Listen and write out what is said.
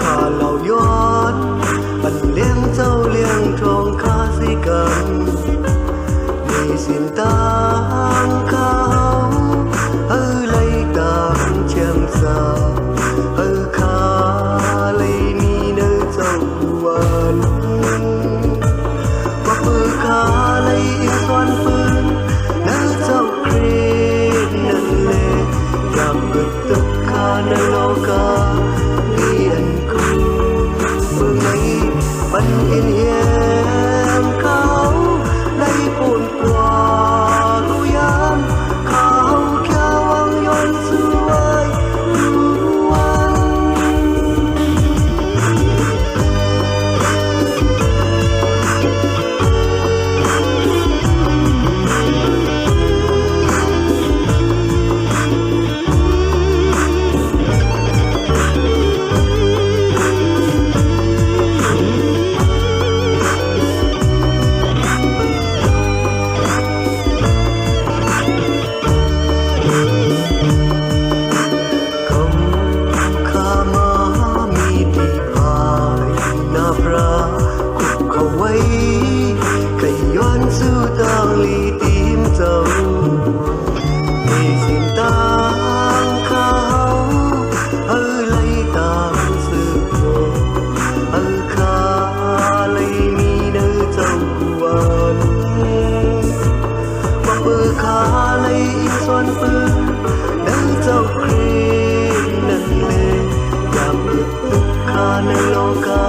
ข้าเหล่าย้อนปันเลี้ยงเจ้าเลี้ยงทองข้าสิกันมีสินตางข้าไล่ตามเชื่อมสาวข้าเลยมีเนื้อเจ้าวันว่าปือข้าเลยอินสวนปืนเนื้อเจ้าครีนั่นเลยอยากเบิกตึกข้าในโลกาเลียนคูเมื่อไงปันเอ็นเยี่ยมเขาไล่ปูนกว่ากูยามเขาแค่วังย้อนสวยวัน ข้ามามีดีพายหน้าพระคุกเขาไว้ไก่ย้อนสู้ตางลีตีมเจ้ามีสิ่งต่างเขาไล่ตามสืบโลข้าเลยมีเนื้อเจ้าวันว่าปือข้าเลยอินสวนปืนเนื้อเจ้าครีนั่นเลยอยากเบิกตึกข้าในโลกา